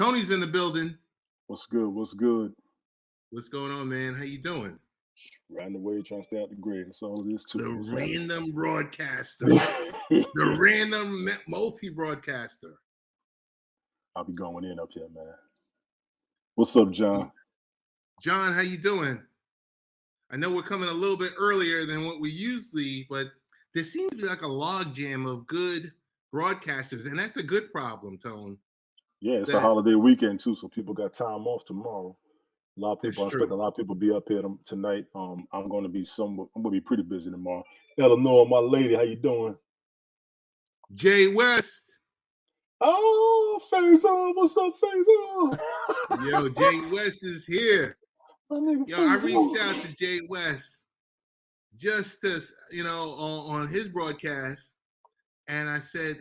Tony's in the building. What's good? What's good? What's going on, man? How you doing? Riding away, trying to stay out the grid. That's all it is too. The random broadcaster. The random multi-broadcaster. I'll be going in up here, man. What's up, John? John, how you doing? I know we're coming a little bit earlier than what we usually, but there seems to be like a logjam of good broadcasters, and that's a good problem, Tone. Yeah, it's a holiday weekend too, so people got time off tomorrow. A lot of people, I expect a lot of people to be up here tonight. I'm going to be pretty busy tomorrow. Eleanor, my lady, how you doing? Jay West. Oh, Faison, what's up, Faison? Yo, Jay West is here. Yo, I reached out to Jay West just to, on his broadcast, and I said,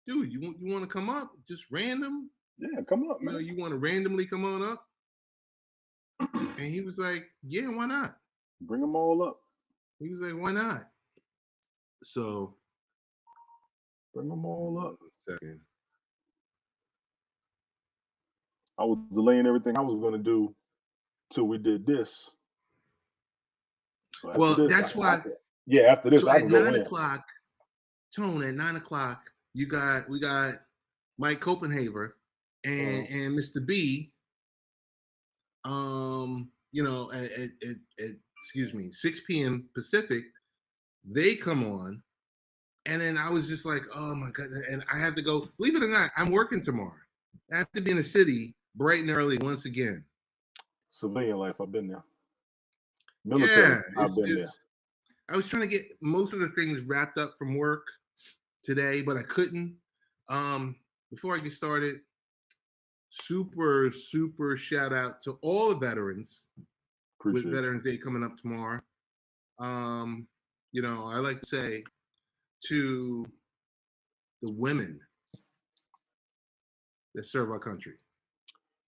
dude, you want to come up? Just random? Yeah, come up, man. You want to randomly come on up? And he was like, yeah, why not? Bring them all up. He was like, why not? So. Bring them all up. 1 second. I was delaying everything I was going to do till we did this. So that's why. After this, so I can go in. At 9 o'clock, Tone, at 9 o'clock, we got Mike Copenhaver and Mr. B. At 6 p.m. Pacific, they come on, and then I was just like, oh my god, and I have to go. Believe it or not, I'm working tomorrow. I have to be in the city bright and early once again. Civilian life, I've been there. Military, I've been there. I was trying to get most of the things wrapped up from work today, but I couldn't. Before I get started, super shout out to all the veterans. Appreciate with Veterans Day coming up tomorrow. I like to say to the women that serve our country.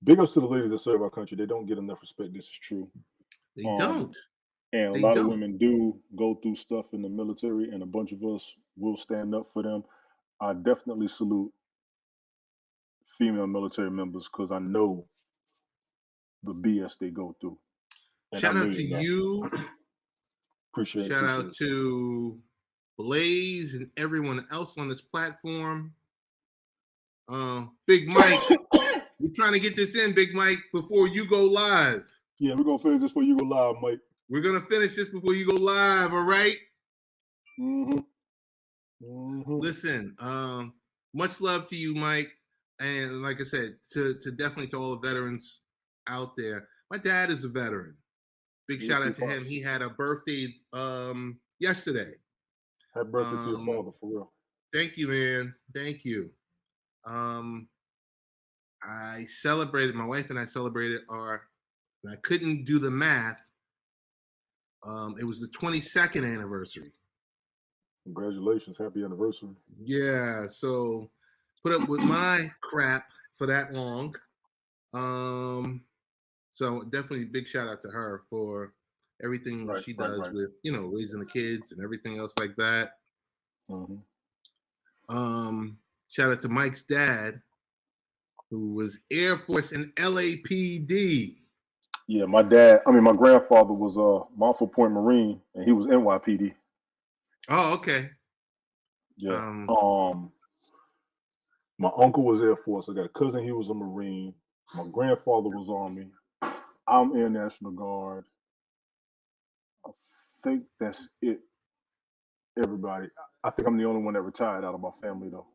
Big ups to the ladies that serve our country. They don't get enough respect. This is true. They don't. And a lot of women do go through stuff in the military, and a bunch of us will stand up for them. I definitely salute female military members because I know the BS they go through. And shout out to you. Appreciate it. Shout out to Blaze and everyone else on this platform. Big Mike, we're trying to get this in, Big Mike, before you go live. Yeah, we're going to finish this before you go live, Mike. We're going to finish this before you go live, all right? Mm-hmm. Mm-hmm. Listen, much love to you, Mike. And like I said, to definitely to all the veterans out there. My dad is a veteran. Big shout out to him. He had a birthday yesterday. Happy birthday to your father, for real. Thank you, man. Thank you. My wife and I celebrated and I couldn't do the math. It was the 22nd anniversary. Congratulations. Happy anniversary. Yeah. So put up with my crap for that long. So definitely big shout out to her for everything she does with, raising the kids and everything else like that. Mm-hmm. Shout out to Mike's dad, who was Air Force and LAPD. Yeah, my grandfather was a Montford Point Marine, and he was NYPD. Oh, okay. Yeah. My uncle was Air Force. I got a cousin, he was a Marine. My grandfather was Army. I'm Air National Guard. I think that's it. Everybody. I think I'm the only one that retired out of my family, though.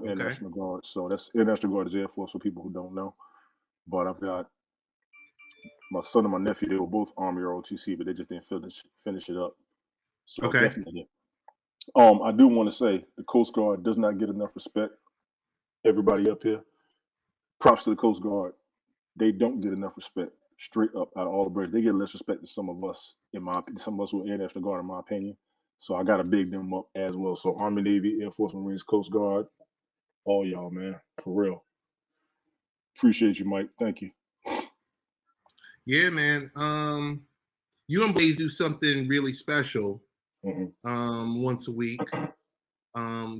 Air National Guard. So that's Air National Guard is Air Force for people who don't know. But I've got my son and my nephew. They were both Army or OTC, but they just didn't finish it up. So definitely. I do want to say the Coast Guard does not get enough respect. Everybody up here, props to the Coast Guard. They don't get enough respect. Straight up, out of all the branches, they get less respect than some of us. Some of us who are Air National Guard, in my opinion. So I gotta big them up as well. So Army, Navy, Air Force, Marines, Coast Guard, all y'all, man, for real. Appreciate you, Mike. Thank you. Yeah, man. You and Blaze do something really special once a week.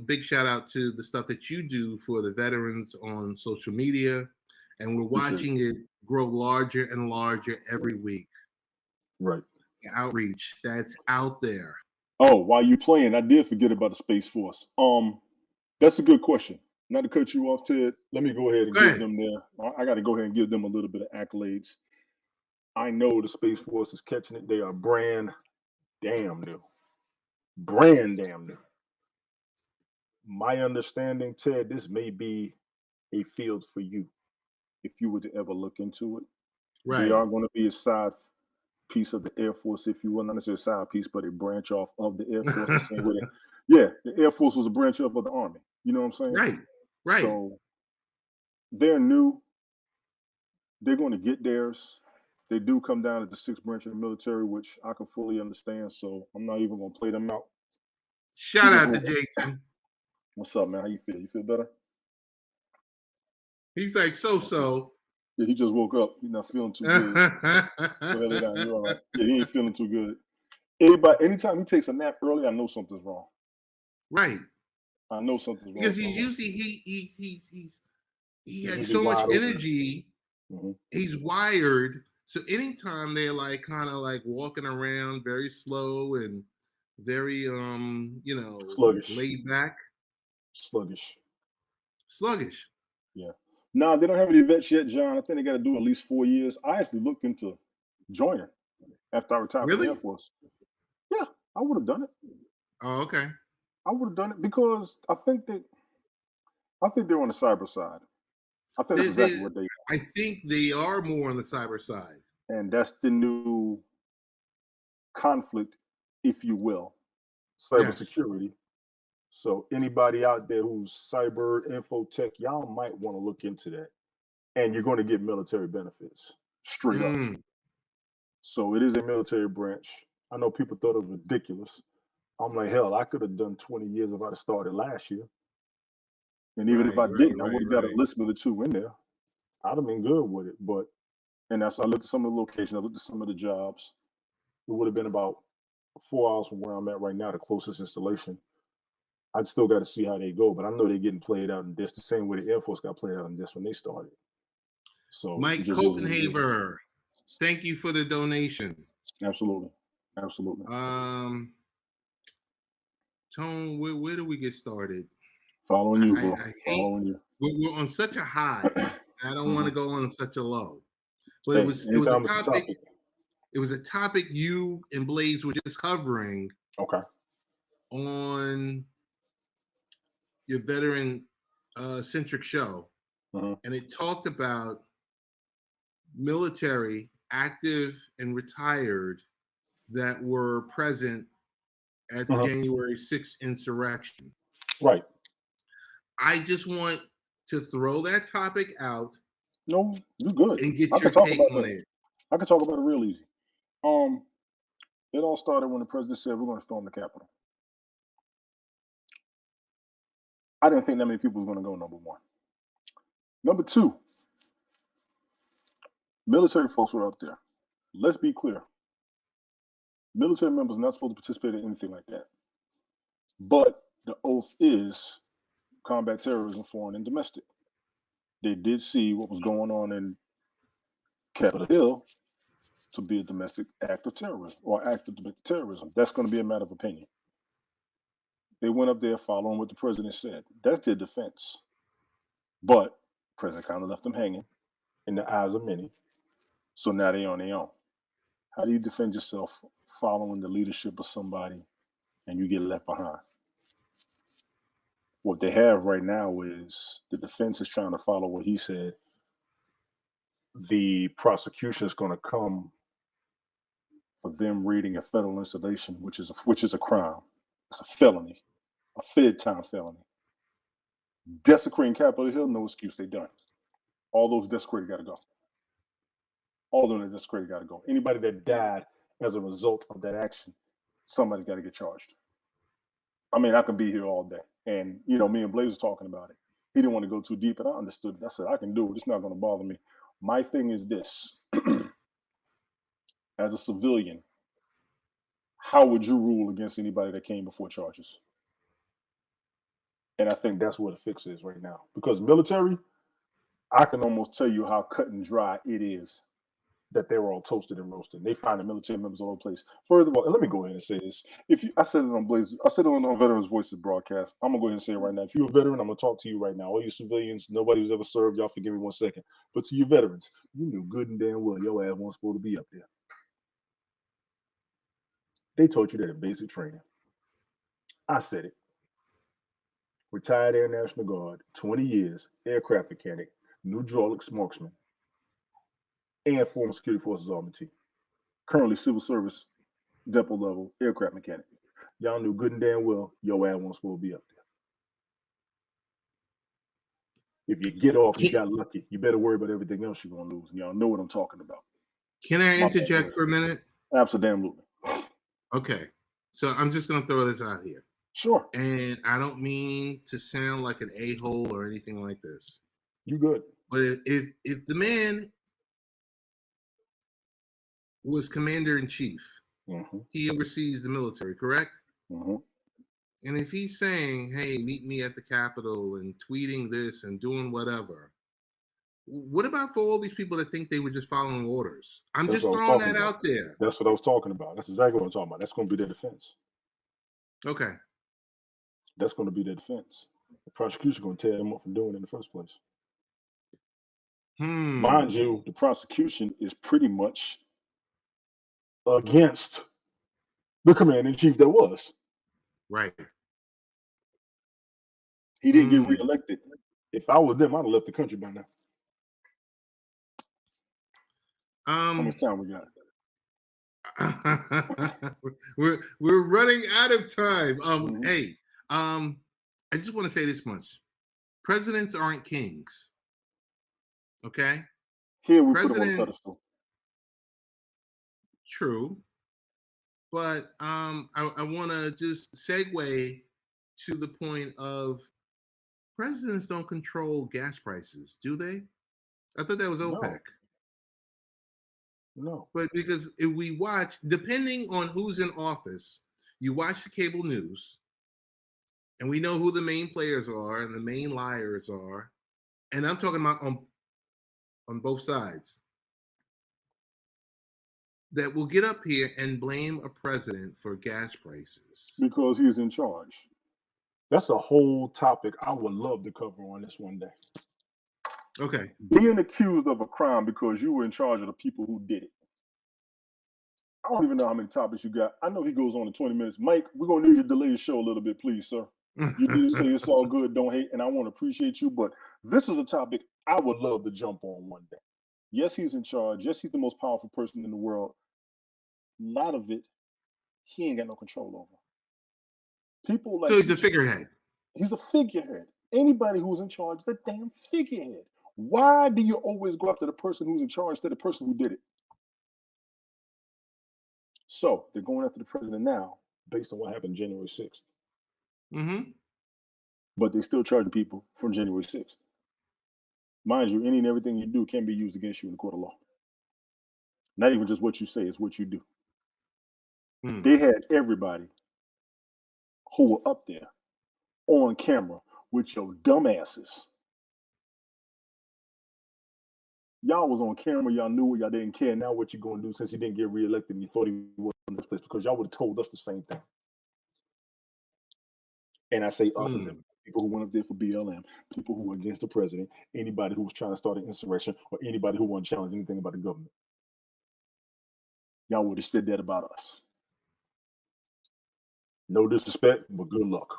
Big shout out to the stuff that you do for the veterans on social media, and we're watching it grow larger and larger every week. Right. The outreach that's out there. Oh, while you playing, I did forget about the Space Force. That's a good question. Not to cut you off, Ted. Let me go ahead and Go give ahead. them I got to go ahead and give them a little bit of accolades. I know the Space Force is catching it. They are brand damn new. Brand damn new. My understanding, Ted, this may be a field for you if you were to ever look into it. They Right. are going to be a side piece of the Air Force, if you will, not necessarily a side piece, but a branch off of the Air Force. The same way the Air Force was a branch off of the Army. You know what I'm saying? Right. Right. So they're new. They're going to get theirs. They do come down at the sixth branch of the military, which I can fully understand. So I'm not even going to play them out. Shout out to Jason. What's up, man? How you feel? You feel better? He's like, so. Yeah, he just woke up. He's not feeling too good. Go ahead, lay down. You're all right. Yeah, he ain't feeling too good. Anytime he takes a nap early, I know something's wrong. Right. I know something's wrong. Because he's usually he has He's so much wide open. energy. He's wired. So anytime they're like kind of like walking around very slow and very Sluggish. laid back. Sluggish. Yeah. Nah, they don't have any vets yet, John. I think they got to do at least 4 years. I actually looked into joining after I retired from the Air Force. Yeah, I would have done it. Oh, okay. I would have done it because I think they're on the cyber side. I think that's exactly what they are. I think they are more on the cyber side. And that's the new conflict, if you will, cybersecurity. Yes. So anybody out there who's cyber infotech, y'all might want to look into that. And you're going to get military benefits straight up. So it is a military branch. I know people thought it was ridiculous. I'm like, hell, I could have done 20 years if I'd have started last year. And even if I didn't, I would have got a list of the two in there. I'd have been good with it. And that's, I looked at some of the locations, I looked at some of the jobs. It would have been about 4 hours from where I'm at right now, the closest installation. I'd still got to see how they go, but I know they're getting played out in this the same way the Air Force got played out in this when they started. So Mike Copenhaver, thank you for the donation. Absolutely. Tone, where do we get started? Following you, bro. Following you. We're on such a high. I don't want to go on such a low. But it was a topic. It was a topic you and Blaze were just covering. Okay. On your veteran centric show. And it talked about military, active and retired, that were present at the January 6th insurrection. Right. I just want to throw that topic out. No, you're good. And get your take on it. I can talk about it real easy. It all started when the president said we're going to storm the Capitol. I didn't think that many people was going to go, number one. Number two, military folks were out there. Let's be clear. Military members are not supposed to participate in anything like that. But the oath is combat terrorism, foreign and domestic. They did see what was going on in Capitol Hill to be a domestic act of terrorism or act of domestic terrorism. That's going to be a matter of opinion. They went up there following what the president said. That's their defense. But the president kind of left them hanging in the eyes of many. So now they're on their own. How do you defend yourself following the leadership of somebody and you get left behind? What they have right now is the defense is trying to follow what he said. The prosecution is going to come for them raiding a federal installation, which is a crime. It's a felony, a Fed time felony. Desecrating Capitol Hill, no excuse. They done. All those desecrated got to go. All of them that desecrated got to go. Anybody that died as a result of that action, somebody's got to get charged. I mean, I can be here all day. And, me and Blaze was talking about it. He didn't want to go too deep, and I understood it. I said, I can do it. It's not going to bother me. My thing is this. As a civilian, how would you rule against anybody that came before charges? And I think that's where the fix is right now. Because military, I can almost tell you how cut and dry it is that they were all toasted and roasted. They find the military members all over the place. Further of all, and let me go ahead and say this. I said it on Blaze, I said it on Veterans Voices broadcast. I'm gonna go ahead and say it right now. If you're a veteran, I'm gonna talk to you right now. All you civilians, nobody who's ever served, y'all forgive me 1 second. But to you veterans, you knew good and damn well your ass wasn't supposed to be up there. They taught you that in basic training. I said it. Retired Air National Guard, 20 years, aircraft mechanic, new hydraulics marksman, and former Security Forces augmentee. Currently civil service depot level aircraft mechanic. Y'all knew good and damn well your ass wasn't supposed to be up there. If you get off, you got lucky. You better worry about everything else you're gonna lose. And y'all know what I'm talking about. Can I interject for a minute? Absolutely. Okay. So I'm just gonna throw this out here. Sure. And I don't mean to sound like an a-hole or anything like this. You good. But if the man was commander-in-chief, he oversees the military, correct? And if he's saying, hey, meet me at the Capitol and tweeting this and doing whatever, what about for all these people that think they were just following orders? I'm just throwing that out there. That's what I was talking about. That's exactly what I'm talking about. That's going to be their defense. Okay. That's going to be their defense. The prosecution is going to tear them up for doing it in the first place. Mind you, the prosecution is pretty much against the commander-in-chief that was. Right. He didn't get reelected. If I was them, I'd have left the country by now. How much time we got? we're running out of time. Hey, I just want to say this much: presidents aren't kings. Okay. Here we put them on a pedestal. True, but I want to just segue to the point of presidents don't control gas prices, do they? I thought that was OPEC. No. But because if we watch, depending on who's in office, you watch the cable news, and we know who the main players are and the main liars are, and I'm talking about on both sides, that will get up here and blame a president for gas prices. Because he's in charge. That's a whole topic I would love to cover on this one day. Okay. Being accused of a crime because you were in charge of the people who did it. I don't even know how many topics you got. I know he goes on in 20 minutes. Mike, we're going to need you to delay the show a little bit, please, sir. You did say it's all good, don't hate, and I want to appreciate you, but this is a topic I would love to jump on one day. Yes, he's in charge. Yes, he's the most powerful person in the world. A lot of it, he ain't got no control over. People like so he's a figurehead. He's a figurehead. Anybody who's in charge is a damn figurehead. Why do you always go after the person who's in charge instead of the person who did it? So they're going after the president now based on what happened January 6th. But they're still charging people from January 6th. Mind you, any and everything you do can be used against you in the court of law. Not even just what you say, it's what you do. They had everybody who were up there on camera with your dumb asses. Y'all was on camera, y'all knew it, y'all didn't care. Now what you going to do since he didn't get reelected and you thought he was in this place? Because y'all would have told us the same thing. And I say us as in people who went up there for BLM, people who were against the president, anybody who was trying to start an insurrection, or anybody who wanted to challenge anything about the government. Y'all would have said that about us. No disrespect, but good luck.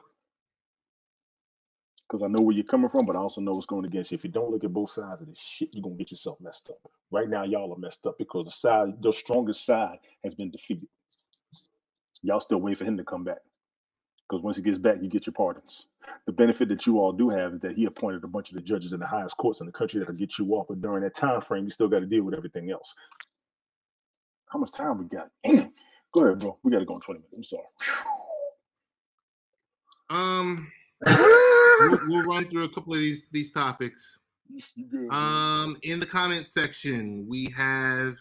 Because I know where you're coming from, but I also know what's going against you. If you don't look at both sides of this shit, you're going to get yourself messed up. Right now, y'all are messed up because the strongest side has been defeated. Y'all still waiting for him to come back. Because once he gets back, you get your pardons. The benefit that you all do have is that he appointed a bunch of the judges in the highest courts in the country that'll get you off. But during that time frame, you still got to deal with everything else. How much time we got? Go ahead, bro. We got to go in 20 minutes. I'm sorry. We'll run through a couple of these topics. In the comment section, we have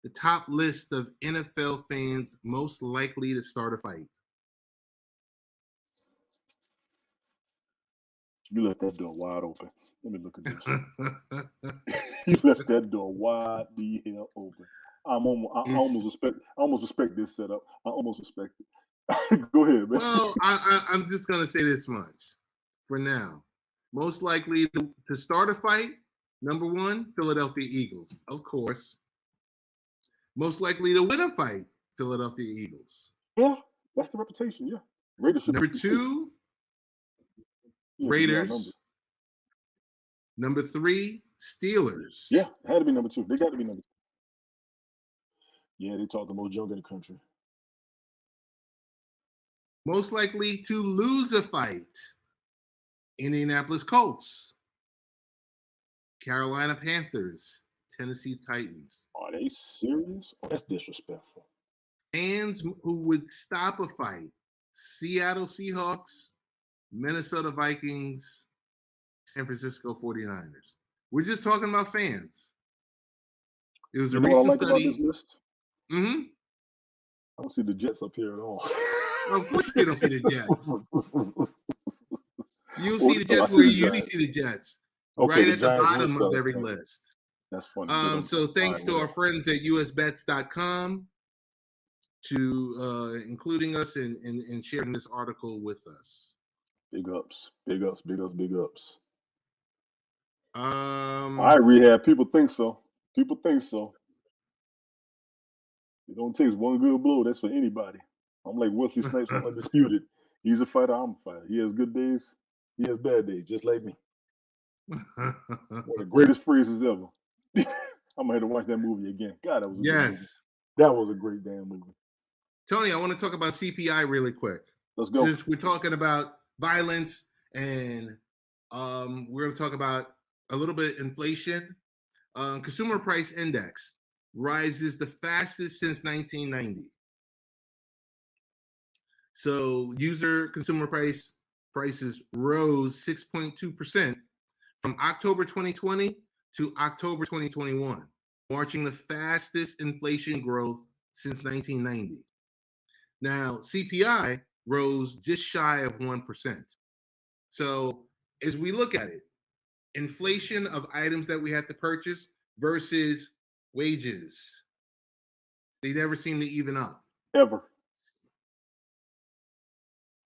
the top list of NFL fans most likely to start a fight. You left that door wide open. Let me look at this. You left that door wide the hell open. I almost respect this setup. I almost respect it. Go ahead, man. Well, I'm just gonna say this much for now. Most likely to start a fight, number one, Philadelphia Eagles, of course. Most likely to win a fight, Philadelphia Eagles. Yeah, that's the reputation. Yeah, Raiders should Number be two, yeah, Raiders. Number three, Steelers. Yeah, it had to be number two. They got to be number two. Yeah, they talk the most junk in the country. Most likely to lose a fight, Indianapolis Colts, Carolina Panthers, Tennessee Titans. Are they serious? Oh, that's disrespectful. Fans who would stop a fight, Seattle Seahawks, Minnesota Vikings, San Francisco 49ers. We're just talking about fans. It was a recent what I like study. about this list? Mm-hmm. I don't see the Jets up here at all. Of course you don't see the Jets. You'll see the Jets where you usually see the Jets. Okay, right at the bottom of every list. That's funny. So thanks to our friends at usbets.com to including us and sharing this article with us. Big ups, big ups, big ups, big ups. All right, Rehab. People think so. People think so. It don't take one good blow. That's for anybody. I'm like Wesley Snipes on Undisputed. He's a fighter. I'm a fighter. He has good days. He has bad days, just like me. One of the greatest phrases ever. I'm gonna have to watch that movie again. God, that was a good movie. That was a great damn movie. Tony, I want to talk about CPI really quick. Let's go. Since we're talking about violence and we're going to talk about a little bit inflation. Consumer price index rises the fastest since 1990. So user consumer prices rose 6.2% from October 2020 to October 2021, marking the fastest inflation growth since 1990. Now, CPI rose just shy of 1%. So as we look at it, inflation of items that we have to purchase versus wages, they never seem to even up. Ever.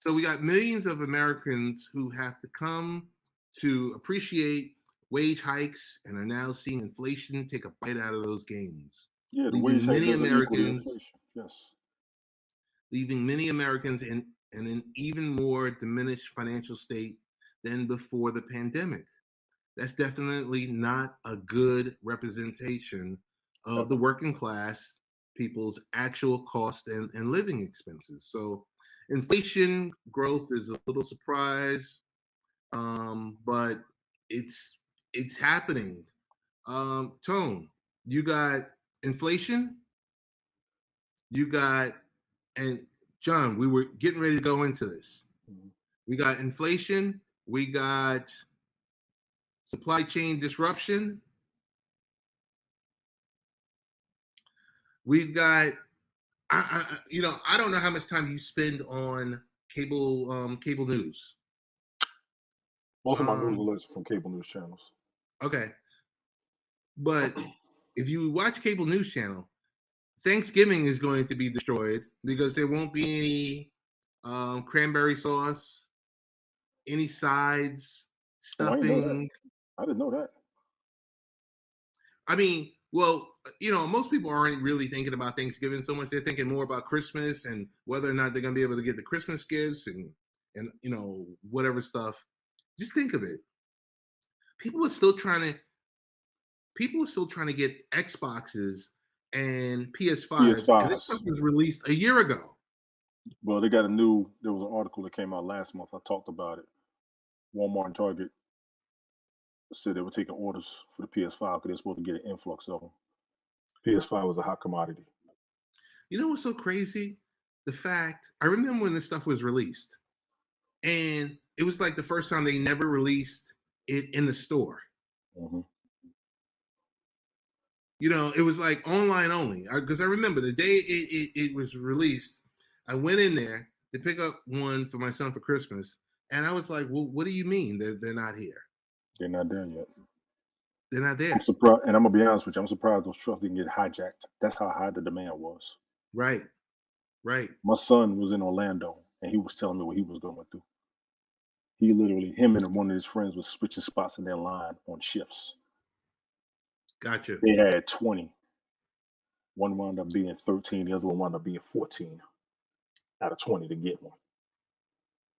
So we got millions of Americans who have to come to appreciate wage hikes and are now seeing inflation take a bite out of those gains. Yeah, the wage hike doesn't equal the inflation. Yes. Leaving many Americans in an even more diminished financial state than before the pandemic. That's definitely not a good representation of the working class people's actual cost and living expenses. So inflation growth is a little surprise, but it's happening. Tone, you got inflation, you got, and John, we were getting ready to go into this. We got inflation, we got supply chain disruption. We've got, I don't know how much time you spend on cable news. Most of my news alerts are from cable news channels. Okay. But if you watch cable news channel, Thanksgiving is going to be destroyed because there won't be any cranberry sauce, any sides, stuffing. I didn't know that. I mean, well, most people aren't really thinking about Thanksgiving so much. They're thinking more about Christmas and whether or not they're going to be able to get the Christmas gifts and whatever stuff. Just think of it. People are still trying to get Xboxes and PS5s. And this stuff was released a year ago. Well, there was an article that came out last month. I talked about it. Walmart and Target said they were taking orders for the PS5 because they're supposed to get an influx of them. PS5 was a hot commodity. You know what's so crazy? I remember when this stuff was released, and it was like the first time they never released it in the store. Mm-hmm. It was like online only. Because I remember the day it was released, I went in there to pick up one for my son for Christmas, And I was like, well, what do you mean they're not here? They're not there yet. They're not there. I'm surprised, and I'm gonna be honest with you. I'm surprised those trucks didn't get hijacked. That's how high the demand was. Right. Right. My son was in Orlando, and he was telling me what he was going through. He literally, him and one of his friends was switching spots in their line on shifts. Gotcha. They had 20. One wound up being 13. The other one wound up being 14 out of 20 to get one.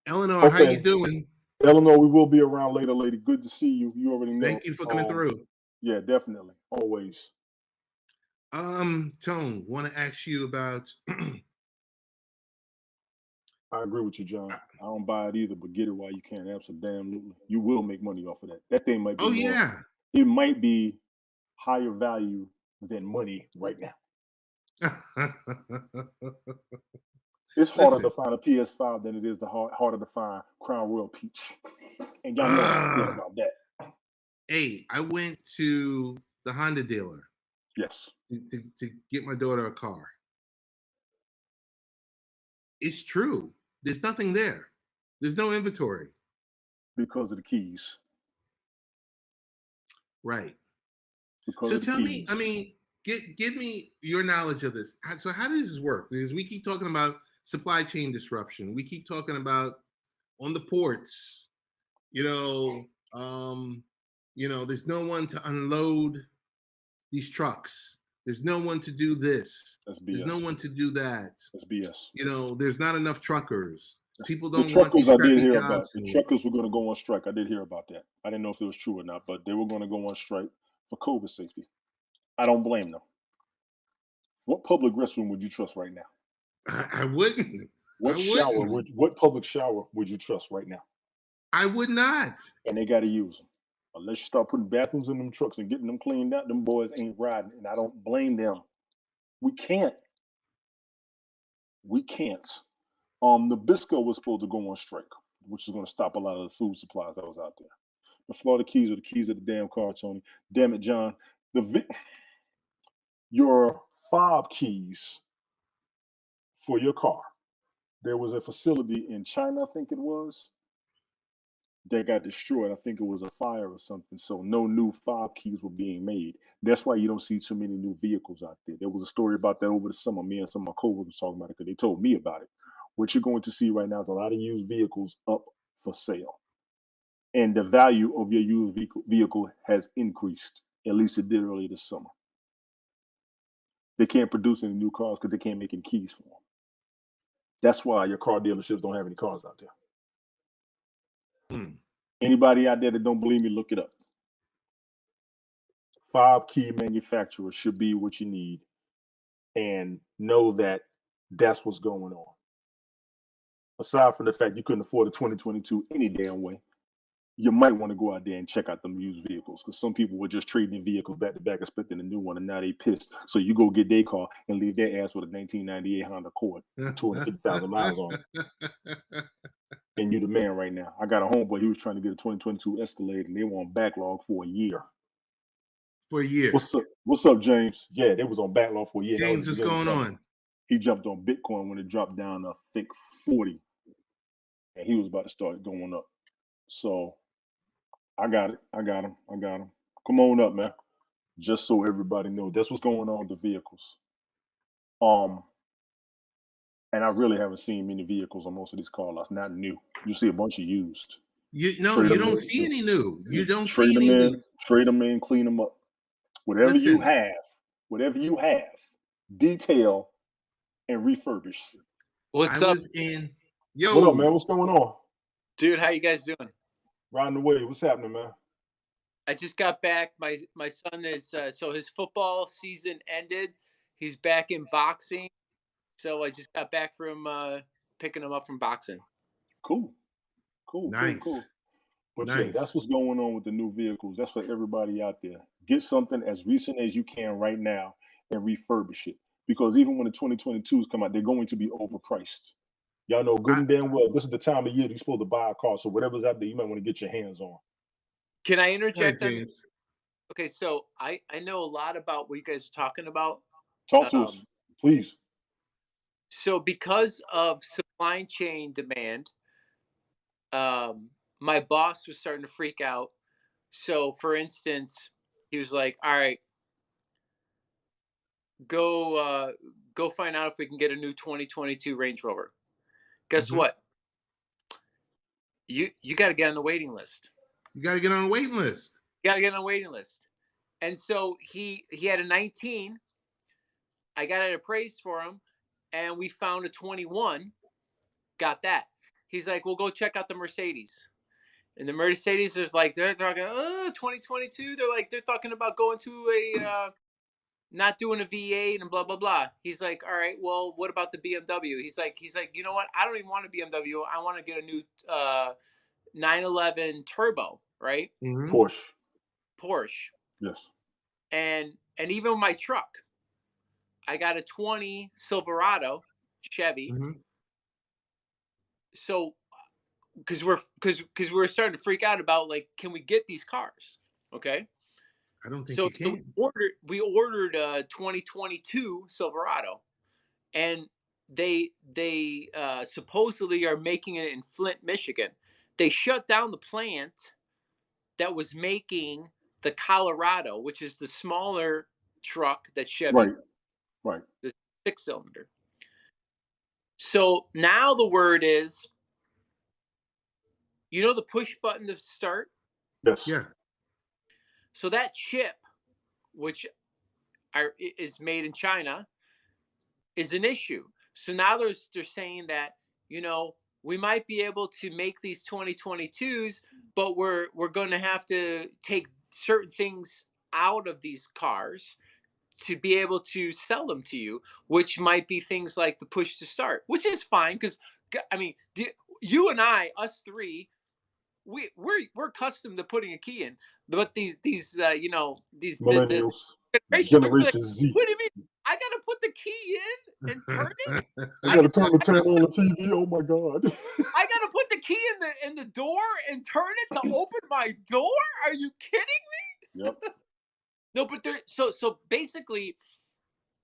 Eleanor, how you doing? Eleanor, we will be around later, lady. Good to see you. You already know. Thank you for coming through. Yeah, definitely. Always. Tone, want to ask you about I agree with you, John. I don't buy it either, but get it while you can. Absolutely. You will make money off of that. That thing might be more, yeah. It might be higher value than money right now. It's harder to find a PS5 than it is harder to find Crown Royal Peach. And y'all know how I feel about that. Hey, I went to the Honda dealer. Yes. To get my daughter a car. It's true. There's nothing there. There's no inventory. Because of the keys. Right. Because so of the tell keys. me, I mean, give me your knowledge of this. So how does this work? Because we keep talking about supply chain disruption. We keep talking about on the ports, there's no one to unload these trucks. There's no one to do this. That's BS. There's no one to do that. That's BS. There's not enough truckers. People The don't want these truckers I did hear jobs about. The truckers were going to go on strike. I did hear about that. I didn't know if it was true or not, but they were going to go on strike for COVID safety. I don't blame them. What public restroom would you trust right now? I wouldn't. What public shower would you trust right now? I would not. And they got to use them. Unless you start putting bathrooms in them trucks and getting them cleaned out, them boys ain't riding. And I don't blame them. We can't. The Bisco was supposed to go on strike, which is going to stop a lot of the food supplies that was out there. The Florida keys are the keys of the damn car, Tony. Damn it, John. Your fob keys for your car. There was a facility in China, I think it was, that got destroyed. I think it was a fire or something. So no new fob keys were being made. That's why you don't see too many new vehicles out there. There was a story about that over the summer. Me and some of my coworkers talking about it because they told me about it. What you're going to see right now is a lot of used vehicles up for sale. And the value of your used vehicle has increased. At least it did earlier this summer. They can't produce any new cars because they can't make any keys for them. That's why your car dealerships don't have any cars out there. Anybody out there that don't believe me, look it up. Fob key manufacturers should be what you need, and know that that's what's going on. Aside from the fact you couldn't afford a 2022 any damn way, you might want to go out there and check out them used vehicles, because some people were just trading in vehicles back to back expecting a new one, and now they pissed. So you go get their car and leave their ass with a 1998 Honda Accord with 250,000 miles on it. And you the man right now. I got a homeboy, he was trying to get a 2022 Escalade, and they were on backlog for a year. For a year. What's up, James? Yeah, they was on backlog for a year. James, what's going on? He jumped on Bitcoin when it dropped down, I think, 40. And he was about to start going up. So I got it. I got him. Come on up, man. Just so everybody knows. That's what's going on with the vehicles. And I really haven't seen many vehicles on most of these car lots. Not new. You see a bunch of used. You don't see any new. You don't see any new. Trade them in, clean them up. Whatever you have, detail and refurbish. What's up? Yo. What up, man? What's going on? Dude, how you guys doing? Riding the wave. What's happening, man? I just got back. My son is so his football season ended. He's back in boxing. So I just got back from picking him up from boxing. Cool. Nice. Cool. But yeah, that's what's going on with the new vehicles. That's for everybody out there. Get something as recent as you can right now and refurbish it. Because even when the 2022s come out, they're going to be overpriced. Y'all know good and damn well this is the time of year you're supposed to buy a car. So whatever's out there, you might want to get your hands on. Can I interject? Okay, so I know a lot about what you guys are talking about. Talk to us, please. So because of supply chain demand, my boss was starting to freak out. So, for instance, he was like, "All right, go go find out if we can get a new 2022 Range Rover." Guess Mhm. what? You got to get on the waiting list. You got to get on a waiting list. You got to get on a waiting list. And so he had a 19. I got it appraised for him, and we found a 21. Got that. He's like, "Well, go check out the Mercedes." And the Mercedes is like, they're talking, 2022. They're talking about going to a not doing a V8 and blah blah blah. He's like, "All right, well, what about the BMW?" He's like, "You know what? I don't even want a BMW. I want to get a new 911 turbo, right? Mhm. Porsche. Porsche." Yes. And even my truck, I got a 20 Silverado Chevy. Mhm. So because we're starting to freak out about, like, can we get these cars? Okay. I don't think So you can. we ordered a 2022 Silverado, and they supposedly are making it in Flint, Michigan. They shut down the plant that was making the Colorado, which is the smaller truck that Chevy, Right. Right. the 6-cylinder. So now the word is, the push button to start. Yes. Yeah. So that chip, which is made in China, is an issue. So now they're saying that, we might be able to make these 2022s, but we're going to have to take certain things out of these cars to be able to sell them to you, which might be things like the push to start, which is fine because, I mean, you and I, us three, we're accustomed to putting a key in, but these the Millennials. generation, they're gonna be like, Generation Z. "What do you mean? I gotta put the key in and turn it? I I gotta gotta turn on the TV. Oh my god. I gotta put the key in the door and turn it to open my door? Are you kidding?" Yep. No, but so basically,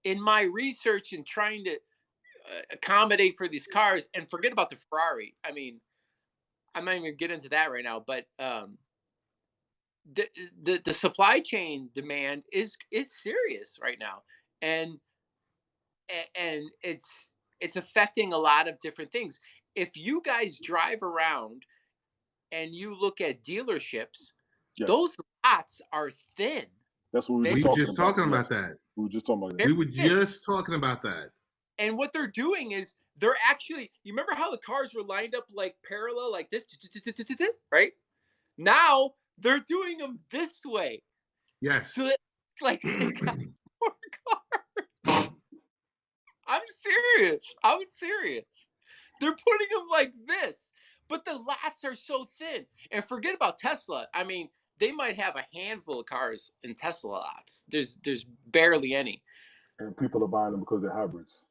in my research and trying to accommodate for these cars, and forget about the Ferrari. I mean, I'm not even gonna get into that right now, but the the supply chain demand is serious right now, and and it's affecting a lot of different things. If you guys drive around and you look at dealerships, Yes. those lots are thin. That's what we were They're just We were talking just about. talking Yes. about that. We were just talking about that. very We were thin. just talking about that. And what they're doing is they're actually, you remember how the cars were lined up like parallel, like this, right? Now they're doing them this way. So Yes. that, like, they got more cars. I'm serious. I'm serious. They're putting them like this, but the lots are so thin. And forget about Tesla. I mean, they might have a handful of cars in Tesla lots. There's barely any. And people are buying them because they're hybrids.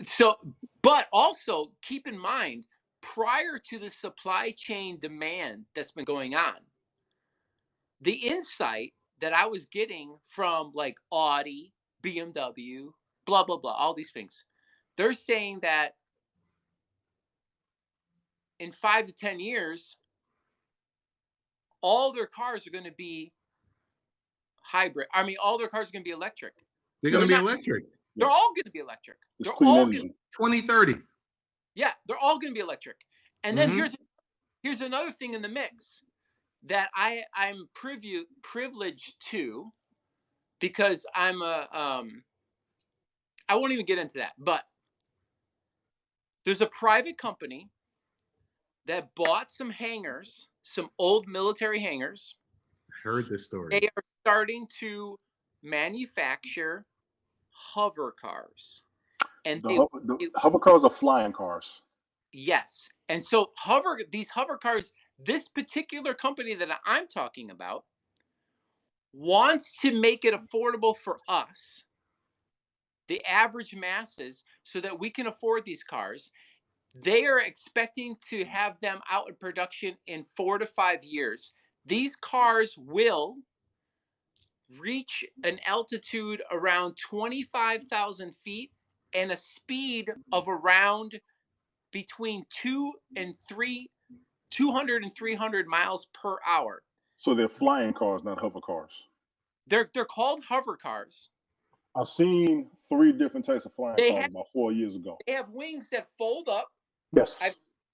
So, but also keep in mind, prior to the supply chain demand that's been going on, the insight that I was getting from like Audi, BMW, blah blah blah, all these things, they're saying that in 5 to 10 years, all their cars are going to be hybrid. I mean, all their cars are going to be electric. They're going They're to be not. electric. They're Yes. all going to be electric. It's They're clean all energy. going. 2030. Yeah, they're all going to be electric. And then Mhm. here's another thing in the mix that I'm privileged to, because I'm a I won't even get into that, but there's a private company that bought some hangars, some old military hangars. Heard this story. They are starting to manufacture hover cars. And The hover cars are flying cars. yes. And so these hover cars, this particular company that I'm talking about wants to make it affordable for us, the average masses, so that we can afford these cars. They are expecting to have them out in production in 4 to 5 years. These cars will reach an altitude around 25,000 feet and a speed of around between 2 and 3 200 and 300 miles per hour. So they're flying cars, not hover cars. They're called hover cars. I've seen 3 different types of flying They cars have about 4 years ago. they have wings that fold up. Yes.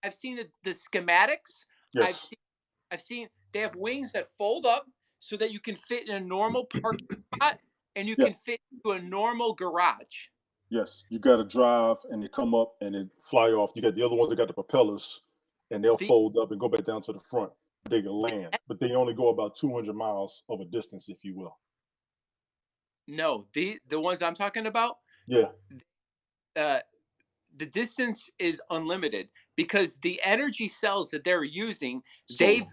I've seen the schematics. Yes. I've seen they have wings that fold up so that you can fit in a normal parking spot and you Yeah. can fit into a normal garage. Yes. You got to drive and they come up and they fly off. You got the other ones that got the propellers and they'll fold up and go back down to the front. They can land, but they only go about 200 miles of a distance, if you will. No, the ones I'm talking about, Yeah. The distance is unlimited because the energy cells that they're using, Solar.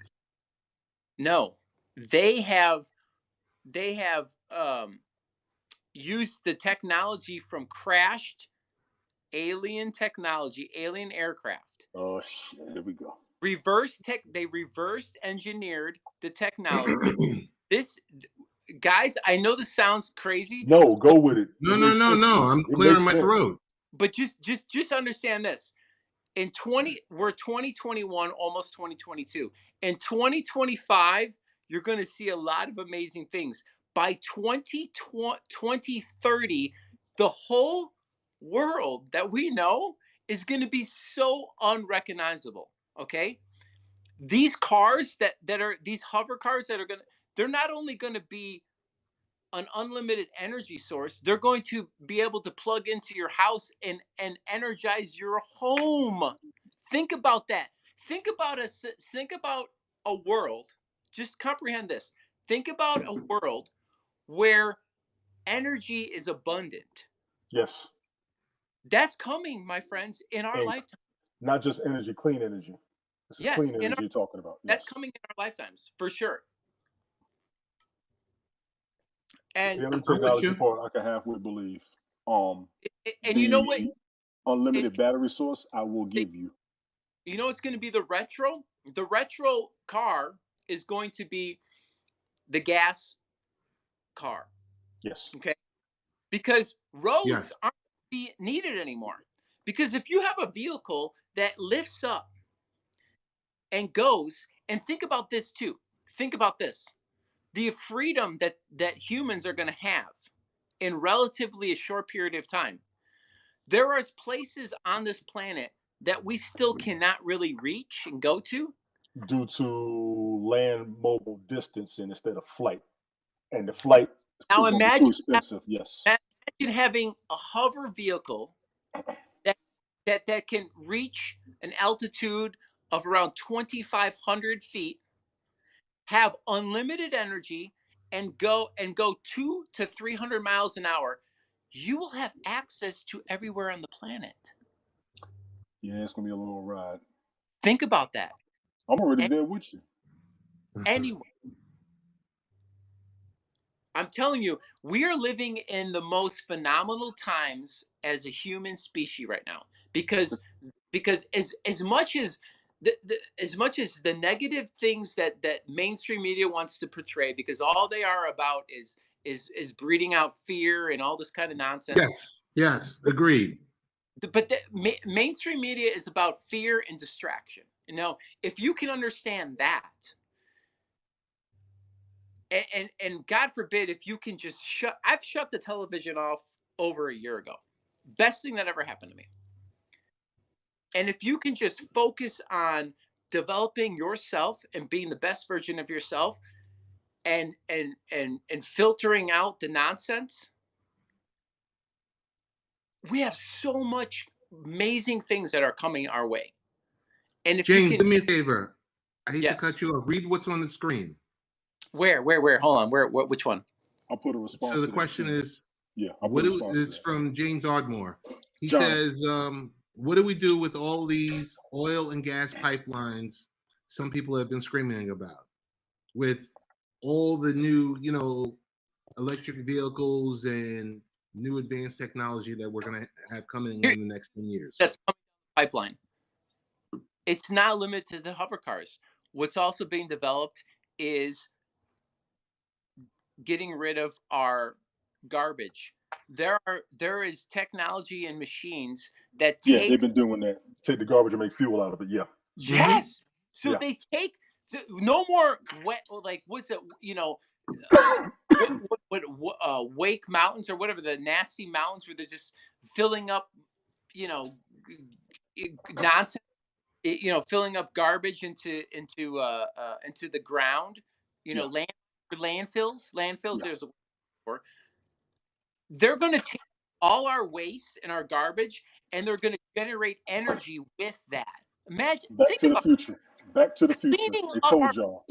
they have used the technology from crashed alien technology, alien aircraft. Oh shit! Here we go. They reverse engineered the technology. Guys, I know this sounds crazy. No, go with it. No. I'm clearing my throat. But just understand this. We're 2021, almost 2022. In 2025, you're going to see a lot of amazing things. By 2030, the whole world that we know is going to be so unrecognizable. Okay, these cars that are these hover cars they're not only going to be an unlimited energy source, they're going to be able to plug into your house and energize your home. Think about that. Think about a world. Just comprehend this. Think about a world where energy is abundant. Yes. That's coming, my friends, in our lifetime. Not just energy, clean energy. This is clean energy you're talking about. That's coming in our lifetimes, for sure. And the only technology part I can halfway believe. And you know what? Unlimited battery source, I will give you. You know, it's going to be the retro. The retro car is going to be the gas car. Yes. Okay. Because roads aren't be needed anymore. Because if you have a vehicle that lifts up and goes, and think about this too. Think about this. The freedom that humans are going to have in relatively a short period of time. There are places on this planet that we still cannot really reach and go to due to land mobile distancing instead of flight, and the flight is too expensive. Yes. Imagine having a hover vehicle that can reach an altitude of around 2,500 feet, have unlimited energy, and go 200 to 300 miles an hour. You will have access to everywhere on the planet. Yeah, it's gonna be a little ride. Think about that. I'm already there with you. Anyway, I'm telling you, we are living in the most phenomenal times as a human species right now. Because as much as the negative things that mainstream media wants to portray, because all they are about is breeding out fear and all this kind of nonsense. Yes, agreed. But mainstream media is about fear and distraction. You know, if you can understand that, and God forbid if you can just I've shut the television off over a year ago. Best thing that ever happened to me. And if you can just focus on developing yourself and being the best version of yourself, and filtering out the nonsense, we have so much amazing things that are coming our way. And if James, you can, do me a favor. I hate to cut you off. Read what's on the screen. Where? Hold on. Which one? I'll put a response. So the question is, it's from James Ardmore. He says, what do we do with all these oil and gas pipelines some people have been screaming about, with all the new, electric vehicles and new advanced technology that we're going to have coming in the next 10 years? That's coming down the pipeline. It's not limited to hover cars. What's also being developed is getting rid of our garbage. There is technology and machines that they've been doing that. Take the garbage and make fuel out of it. Yeah. Yes. So Yeah. they take no more wet, like what's it? Wake mountains or whatever, the nasty mountains where they're just filling up, nonsense, filling up garbage into the ground, Yeah. landfills. Yeah. There's a word for. They're going to take all our waste and our garbage, and they're going to generate energy with that. Imagine, Back think to the about future. Back to the future. cleaning They up told y'all.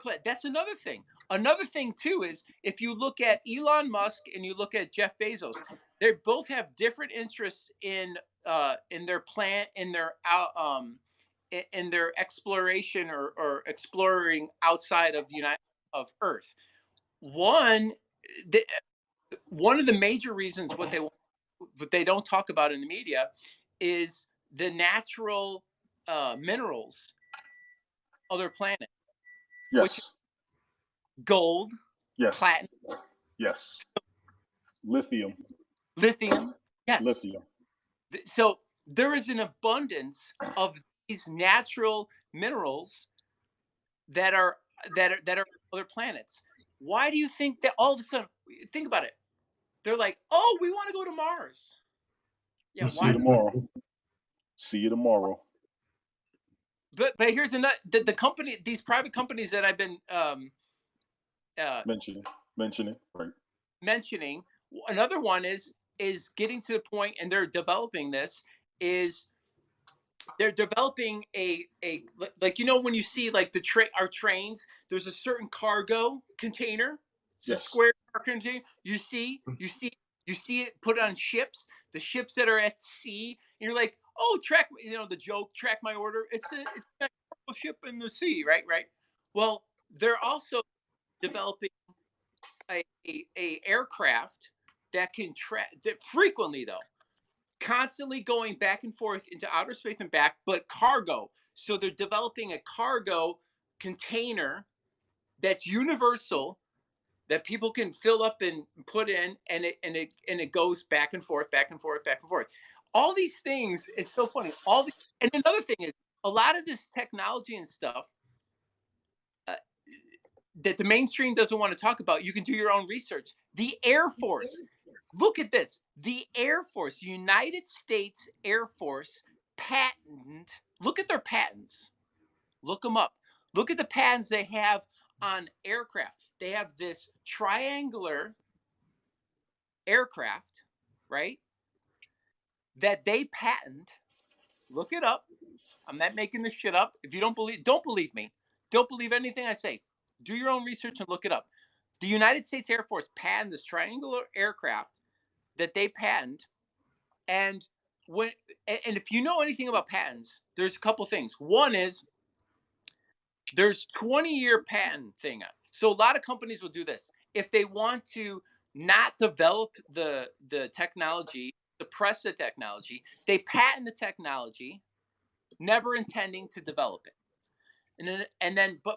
planet. That's another thing. Another thing too is if you look at Elon Musk and you look at Jeff Bezos, they both have different interests in their plant, in their exploration or exploring outside of the United of Earth. One, the, one of the major reasons what they don't talk about in the media is the natural minerals of their planet, which is Yes. gold, Yes. platinum, Yes. Lithium. lithium. Yes. Lithium. So there is an abundance of these natural minerals that are on other planets. Why do you think that all of a sudden? Think about it. They're like, "Oh, we want to go to Mars." Yeah, See you why? tomorrow. See you tomorrow. But here's another. The company, these private companies that I've been uh, Mentioning. Right. mentioning. Another one is getting to the point, and they're developing this. Is they're developing a like when you see like our trains, there's a certain cargo container. It's a Yes. square container. You see it put on ships. The ships that are at sea, and you're like, oh, track. The joke, track my order. It's a ship in the sea, right? Right. Well, they're also developing a aircraft that can track that frequently though constantly going back and forth into outer space and back, but cargo. So they're developing a cargo container that's universal that people can fill up and put in, and it goes back and forth, back and forth, back and forth. All these things, it's so funny. And another thing is a lot of this technology and stuff uh, that the mainstream doesn't want to talk about. You can do your own research. The Air Force. Look at this. The Air Force, United States Air Force look at their patents. Look them up. Look at the patents they have on aircraft. They have this triangular aircraft, right? That they patent. Look it up. I'm not making this shit up. If you don't believe me. Don't believe anything I say. Do your own research and look it up. The United States Air Force patented this triangular aircraft that they patent. And if you know anything about patents, there's a couple things. One is there's 20-year patent thing. So a lot of companies will do this. If they want to not develop the technology, suppress the technology, they patent the technology, never intending to develop it.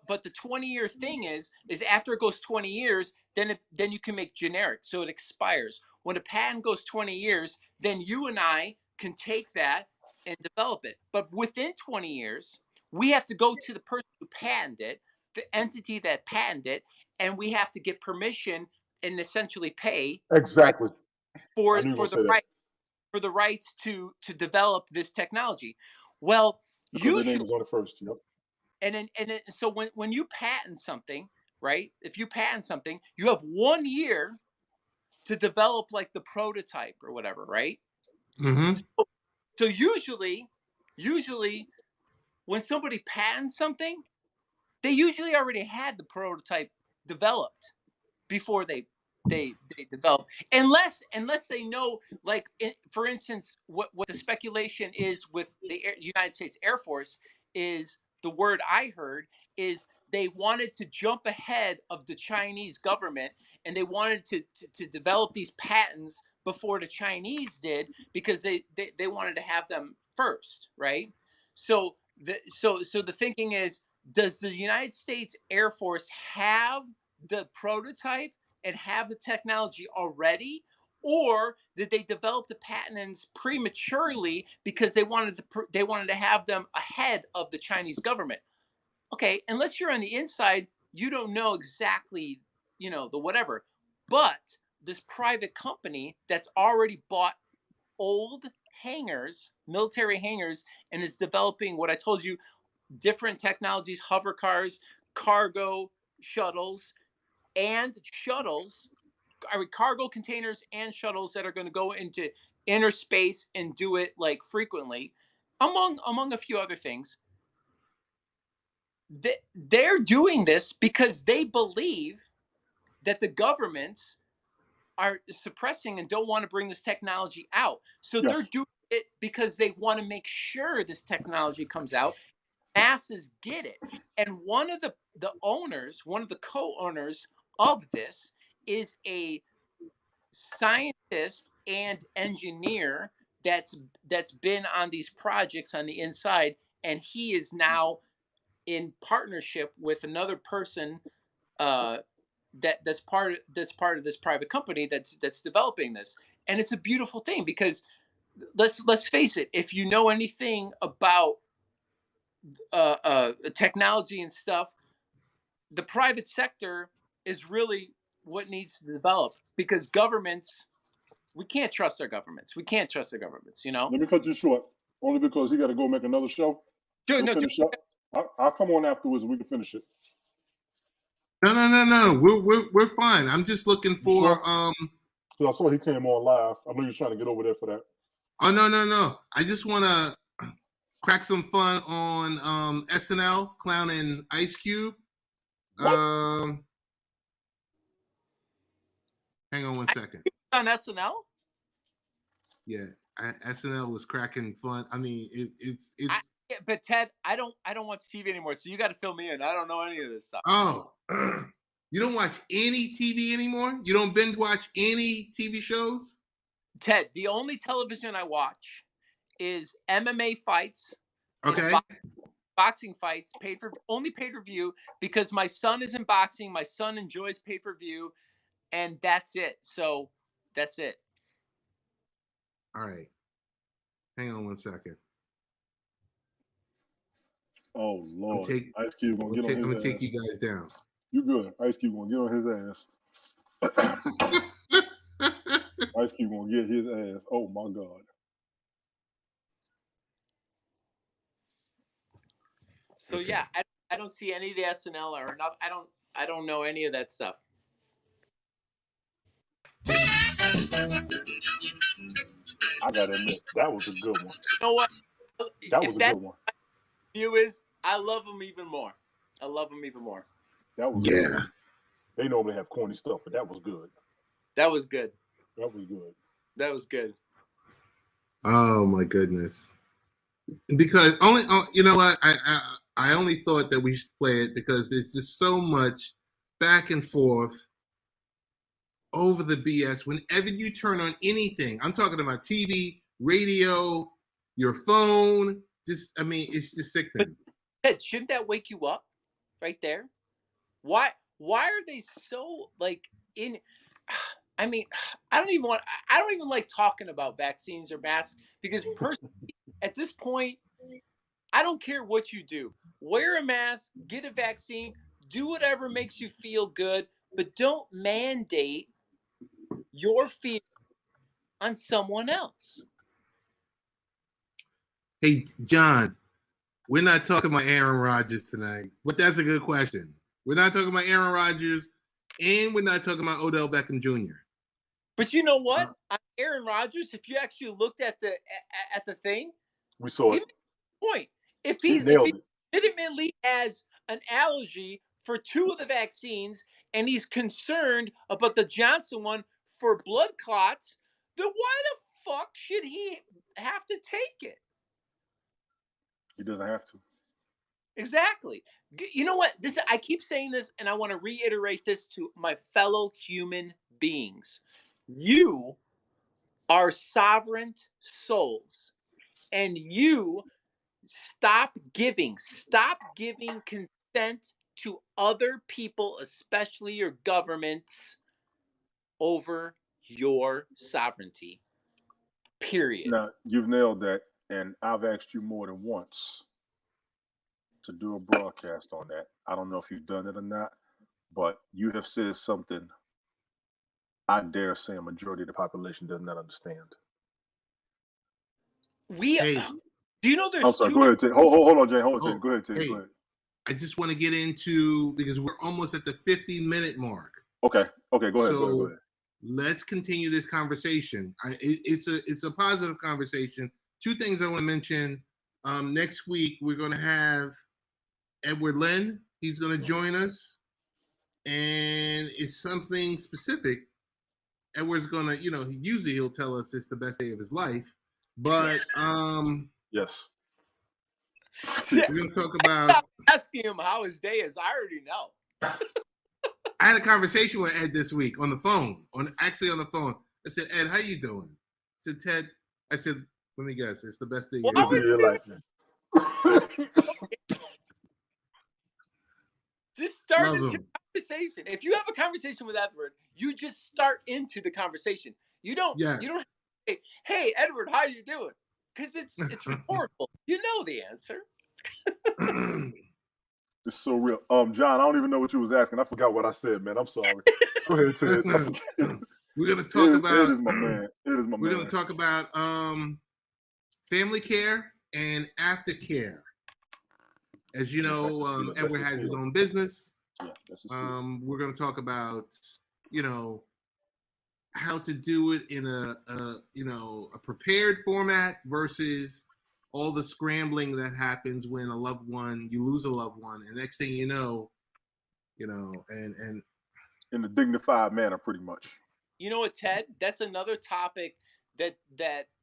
But the 20-year thing is after it goes 20 years, then you can make generic, so it expires. When a patent goes 20 years, then you and I can take that and develop it. But within 20 years, we have to go to the person who patented it, the entity that patented it, and we have to get permission and essentially pay, right, Exactly. for I knew you were for the gonna say that right for the rights to develop this technology. Well, because their name usually, was on it first. Yep. so when you patent something, right? If you patent something, you have 1 year to develop like the prototype or whatever, right? Mm-hmm. So usually when somebody patents something, they usually already had the prototype developed before they develop, unless they know, like, for instance, what the speculation is with the United States Air Force is, the word I heard is they wanted to jump ahead of the Chinese government, and they wanted to develop these patents before the Chinese did, because they wanted to have them first, right? So the thinking is, does the United States Air Force have the prototype and have the technology already, Or did they develop the patents prematurely because they wanted to have them ahead of the Chinese government? Okay, unless you're on the inside, you don't know exactly, the whatever. But this private company that's already bought old hangars, military hangars, and is developing what I told you, different technologies, hover cars, cargo shuttles, and shuttles, cargo containers and shuttles that are going to go into inner space and do it like frequently, among a few other things. They're doing this because they believe that the governments are suppressing and don't want to bring this technology out. So they're Yes. doing it because they want to make sure this technology comes out, masses get it. And one of the owners, one of the co-owners of this, is a scientist and engineer that's been on these projects on the inside, and he is now in partnership with another person, uh, that's part of this private company that's developing this. And it's a beautiful thing because let's face it, if you know anything about technology and stuff, the private sector is really what needs to develop, because governments, we can't trust our governments. We can't trust our governments. Let me cut you short, only because he got to go make another show. Dude, We'll no, dude, finish up. I'll come on afterwards and we can finish it. No. We're fine. I'm just looking You for sure? Because I saw he came on live. I know you're trying to get over there for that. Oh no. I just want to crack some fun on SNL clowning Ice Cube. What? Hang on one second. on SNL. Yeah, SNL was cracking fun. I mean, it's Yeah, but Ted, I don't watch TV anymore, so you got to fill me in. I don't know any of this stuff. oh. You don't watch any TV anymore? You don't binge watch any TV shows? Ted, the only television I watch is MMA fights. Okay. Boxing fights, only pay per view, because my son is in boxing. My son enjoys pay per view, and that's it. So that's it. All right. Hang on one second. Oh Lord, Ice I'm Cube gonna get on his gonna ass. take you guys down. You good? Ice Cube gonna get on his ass. Ice Cube gonna get his ass. Oh my God. So Okay. yeah, I don't see any of the SNL or enough. I don't know any of that stuff. I gotta admit, that was a good one. You know what? That If was a that good one. view is, I love them even more. I love them even more. That was Yeah. good. They normally have corny stuff, but that was good. That was good. That was good. That was good. Oh my goodness. Because only you know what, I only thought that we should play it because there's just so much back and forth over the BS. Whenever you turn on anything, I'm talking about TV, radio, your phone, just, I mean, it's just sickening. Ted, shouldn't that wake you up right there? Why are they so like in? I mean, I don't even like talking about vaccines or masks, because personally, at this point, I don't care what you do. Wear a mask, get a vaccine, do whatever makes you feel good, but don't mandate your fear on someone else. Hey, John, we're not talking about Aaron Rodgers tonight, but that's a good question. We're not talking about Aaron Rodgers, and we're not talking about Odell Beckham Jr. But you know what? Aaron Rodgers, if you actually looked at the thing, We saw he it. made a point. If He he nailed it. legitimately has an allergy for two of the vaccines, and he's concerned about the Johnson one for blood clots, then why the fuck should he have to take it? He doesn't have to. Exactly. You know what? I keep saying this, and I want to reiterate this to my fellow human beings. You are sovereign souls, and you stop giving consent to other people, especially your governments, over your sovereignty. Period. Now, you've nailed that, and I've asked you more than once to do a broadcast on that. I don't know if you've done it or not, but you have said something I dare say a majority of the population does not understand. Hey, Do you know there's I'm sorry, go ahead, Ted. Hold on, Jay. Hold on, Ted. Go ahead, Ted. Hey, Go ahead. I just want to get into, because we're almost at the 50-minute mark. Okay, go ahead, So go ahead. let's continue this conversation. It's a positive conversation. Two things I want to mention. Next week, we're going to have Edward Lynn. He's going to join us. And it's something specific. Edward's going to, he'll tell us it's the best day of his life. But Yes. we're going to talk about. I'm asking him how his day is. I already know. I had a conversation with Ed this week on the phone. On the phone. I said, Ed, how you doing? I said, Ted. I said, let me guess. It's the best day of your life. Just start Love into him. conversation. If you have a conversation with Edward, you just start into the conversation. You don't. Yes. You don't have to say, "Hey, Edward, how you doing?" Because it's rhetorical. You know the answer. It's so real. John, I don't even know what you was asking. I forgot what I said, man. I'm sorry. Go ahead, Ted. We're gonna talk about. It is my man. We're gonna talk about family care and aftercare. As you know, Edward has his own business. Yeah, that's his we're gonna talk about, how to do it in a prepared format versus all the scrambling that happens when you lose a loved one, and next thing you know, and in a dignified manner, pretty much. You know what, Ted? That's another topic that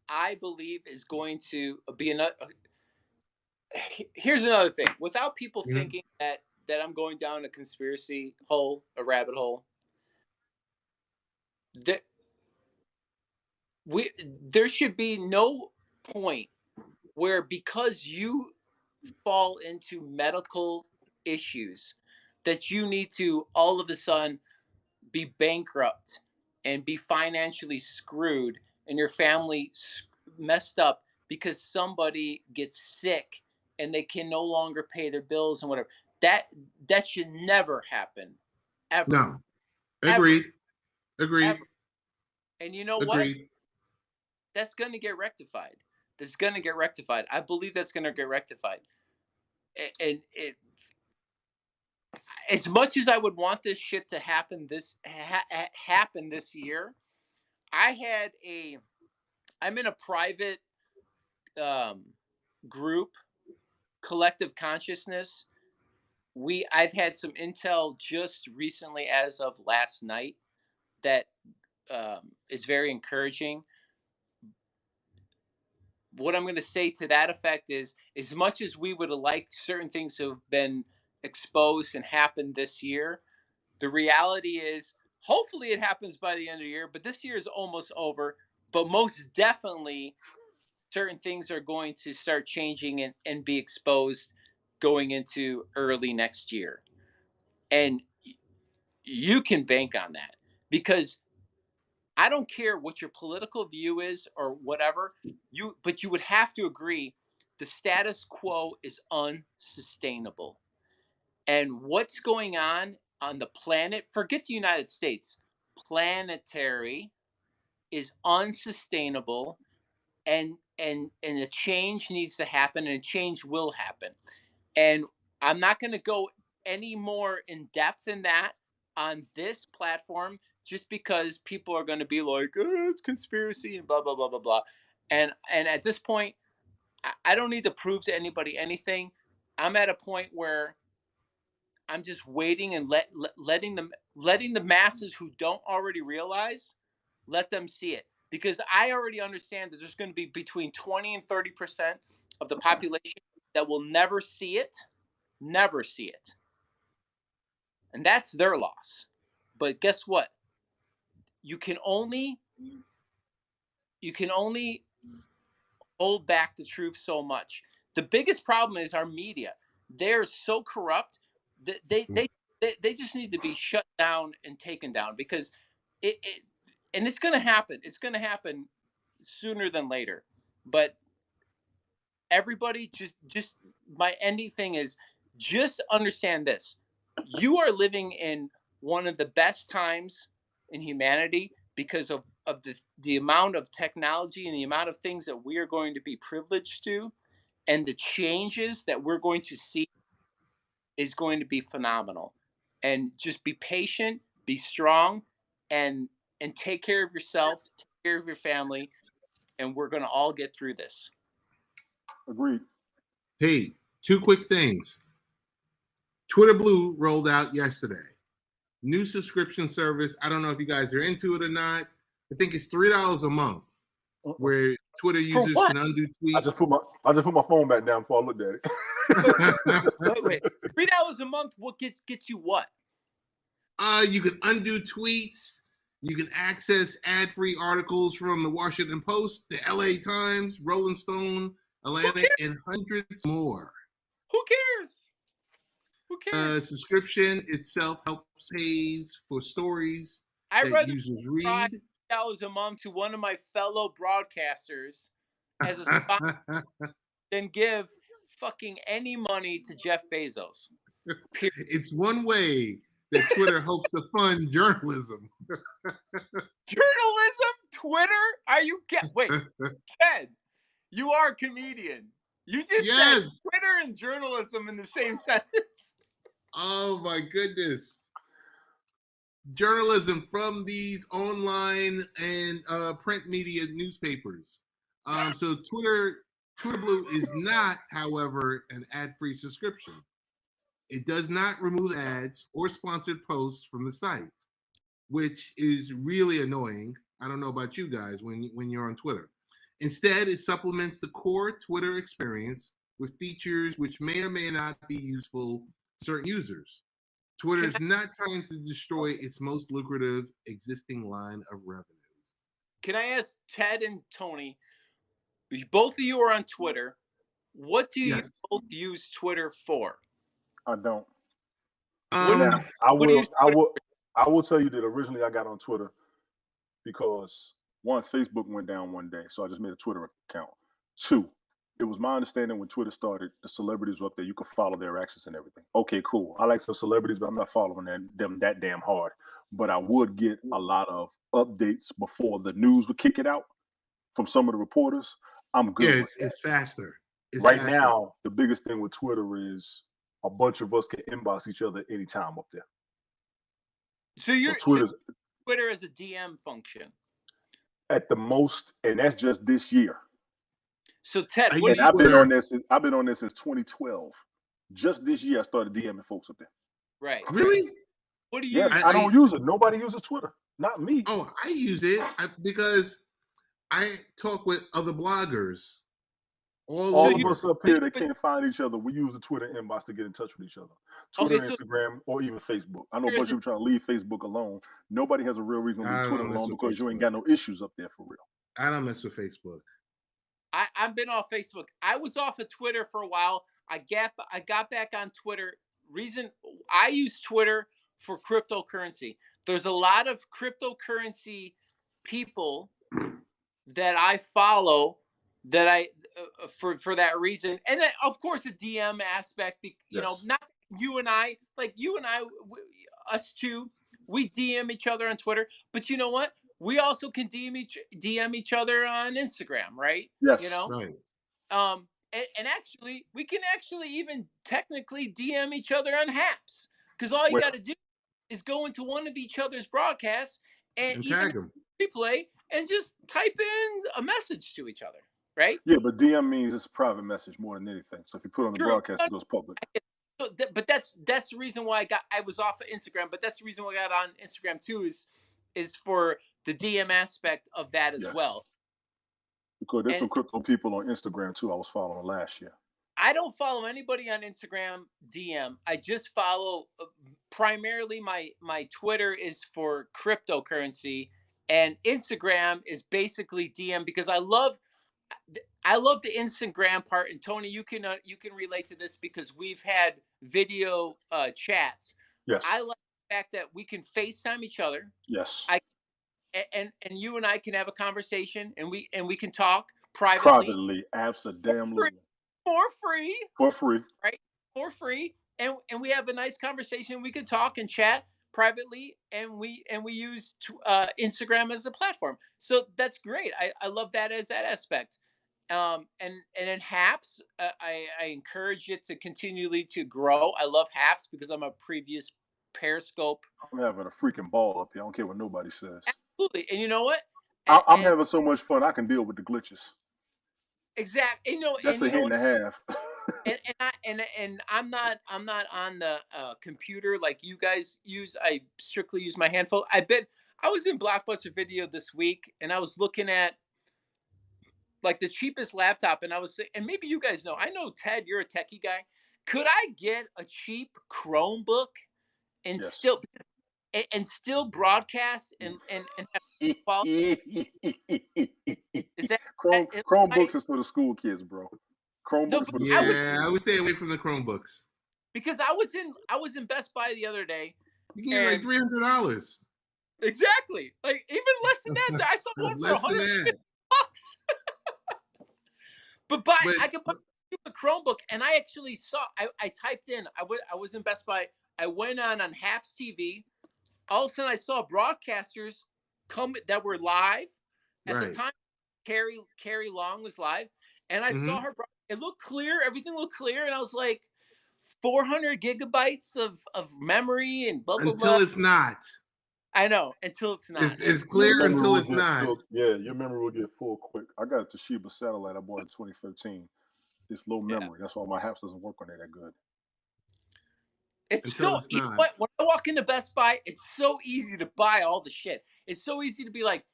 I believe is going to be another. Here's another thing. Without people thinking that I'm going down a conspiracy hole, a rabbit hole, there should be no point where, because you fall into medical issues, that you need to all of a sudden be bankrupt and be financially screwed and your family messed up because somebody gets sick and they can no longer pay their bills and whatever. That should never happen, ever. No, agreed. Ever. And you know agreed. what? That's going to get rectified. I believe that's going to get rectified. And as much as I would want this shit to happen happen this year, I'm in a private group, collective consciousness. I've had some intel just recently, as of last night, that is very encouraging. What I'm going to say to that effect is, as much as we would have liked certain things to have been exposed and happened this year, the reality is, hopefully it happens by the end of the year, but this year is almost over. But most definitely, certain things are going to start changing and be exposed going into early next year. And you can bank on that, because I don't care what your political view is or whatever, but you would have to agree the status quo is unsustainable. And what's going on the planet, forget the United States, planetary, is unsustainable, and a change needs to happen, and a change will happen. And I'm not going to go any more in depth in that on this platform, just because people are going to be like, oh, it's conspiracy and blah blah blah blah blah. And at this point, I don't need to prove to anybody anything. I'm at a point where I'm just waiting and letting the masses who don't already realize, let them see it. Because I already understand that there's going to be between 20 and 30% of the population that will never see it. And that's their loss. But guess what? You can only hold back the truth so much. The biggest problem is our media. They're so corrupt that they just need to be shut down and taken down, because and it's going to happen. It's going to happen sooner than later. But everybody, just my ending thing is, just understand this: you are living in one of the best times in humanity because of the amount of technology and the amount of things that we are going to be privileged to, and the changes that we're going to see is going to be phenomenal. And just be patient, be strong, and take care of yourself, take care of your family, and we're going to all get through this. Agreed. Hey, two quick things. Twitter Blue rolled out yesterday. New subscription service. I don't know if you guys are into it or not. I think it's $3 a month, where Twitter users can undo tweets. I just put my phone back down before I looked at it. wait. $3 a month. What gets you what? You can undo tweets. You can access ad-free articles from the Washington Post, the LA Times, Rolling Stone, Atlantic, and hundreds more. Who cares? Who cares? Subscription itself helps pays for stories that users read. $3 a month to one of my fellow broadcasters as a sponsor than give fucking any money to Jeff Bezos. It's one way that Twitter hopes to fund journalism. Journalism? Twitter? Wait, Ted, you are a comedian. You just said Twitter and journalism in the same sentence. Oh my goodness. Journalism from these online and print media newspapers. So Twitter Blue is not, however, an ad-free subscription. It does not remove ads or sponsored posts from the site, which is really annoying. I don't know about you guys when you're on Twitter. Instead, it supplements the core Twitter experience with features which may or may not be useful to certain users. Twitter is not trying to destroy its most lucrative existing line of revenues. Can I ask Ted and Tony, both of you are on Twitter. What do you both use Twitter for? I don't. Now, I will tell you that originally I got on Twitter because one, Facebook went down one day, so I just made a Twitter account. Two, it was my understanding when Twitter started, the celebrities were up there. You could follow their actions and everything. Okay, cool. I like some celebrities, but I'm not following them that damn hard. But I would get a lot of updates before the news would kick it out from some of the reporters. I'm good with that. It's faster. Now, the biggest thing with Twitter is a bunch of us can inbox each other anytime up there. So Twitter is a DM function. At the most, and that's just this year. So Ted, I've been on this since 2012. Just this year, I started DMing folks up there. Right. Really? What do you? Yes, I don't use it. Nobody uses Twitter. Not me. Oh, I use it because I talk with other bloggers. All of us up here that can't find each other, we use the Twitter inbox to get in touch with each other. Twitter, Instagram, or even Facebook. I know a bunch of people trying to leave Facebook alone. Nobody has a real reason to leave Twitter alone because you ain't got no issues up there for real. I don't mess with Facebook. I've been off Facebook. I was off of Twitter for a while. I got back on Twitter. Reason I use Twitter for cryptocurrency. There's a lot of cryptocurrency people that I follow that I for that reason, and then, of course, the DM aspect. You know, not you and I, us two, we DM each other on Twitter. But you know what? We also can DM each other on Instagram, right? Yes. You know, right. And actually, we can even technically DM each other on Haps, because all you got to do is go into one of each other's broadcasts and tag them, replay, and just type in a message to each other, right? Yeah, but DM means it's a private message more than anything. So if you put it on the broadcast, it goes public. So but that's the reason why I was off of Instagram. But that's the reason why I got on Instagram too, is for the DM aspect of that as well. Because there's some crypto people on Instagram too. I was following last year. I don't follow anybody on Instagram DM. I just follow primarily my Twitter is for cryptocurrency, and Instagram is basically DM because I love the Instagram part. And Tony, you can relate to this because we've had video chats. Yes. I like the fact that we can FaceTime each other. Yes. and you and I can have a conversation, and we can talk privately Privately, for free, absolutely. for free, For free. right? For free, and we have a nice conversation. We can talk and chat privately, and we use Instagram as a platform. So that's great. I love that as that aspect. And in Haps, I encourage it to continually to grow. I love Haps because I'm a previous Periscope. I'm having a freaking ball up here. I don't care what nobody says. Absolutely, and you know what? I'm And having so much fun. I can deal with the glitches. exact, That's and a you know hit and what? a half. And I'm not on the computer like you guys use. I strictly use my handphone. I bet I was in Blockbuster Video this week, and I was looking at like the cheapest laptop, and I was and maybe you guys know. I know Ted, you're a techie guy. Could I get a cheap Chromebook and Yes. still broadcast and have quality? Is I Chromebooks is for the school kids, bro. no? Chromebooks But for the I school was Yeah, kids. I would stay away from the Chromebooks. because I was in Best Buy the other day, You can get like and $300. exactly like even less than that. I saw one for Less than that. $150. But But I could buy a Chromebook, and I actually saw. I typed in. I was in Best Buy. I went on Haps TV. All of a sudden, I saw broadcasters come that were live at the right. time. Carrie Long was live, and I saw Hmm. her. It looked clear. Everything looked clear, and I was like, 400 gigabytes of memory and blah blah blah. Until it's not. I know until it's not. It's Your clear memory until will it's get not. full. Yeah, your memory will get full quick. I got a Toshiba satellite I bought in 2015. It's low Yeah. memory. That's why my apps doesn't work on it that good. It's Until so, it's you know not. what? When I walk into Best Buy, it's so easy to buy all the shit. It's so easy to be like,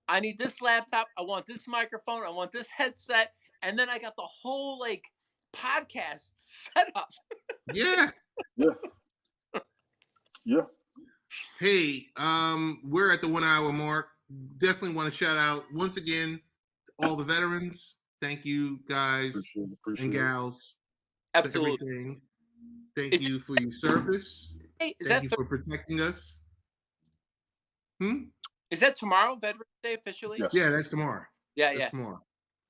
I need this laptop, I want this microphone, I want this headset, and then I got the whole like podcast set up. Yeah. Yeah, yeah. Hey, we're at the 1 hour mark. Definitely want to shout out once again to all the veterans. Thank you, guys Appreciate it. and Appreciate it. gals, for Absolutely. everything. Thank Is you for your service. it is Thank that you for protecting us. is that tomorrow, Veterans Day officially? Yes. Yeah, that's tomorrow. Yeah, That's yeah, tomorrow.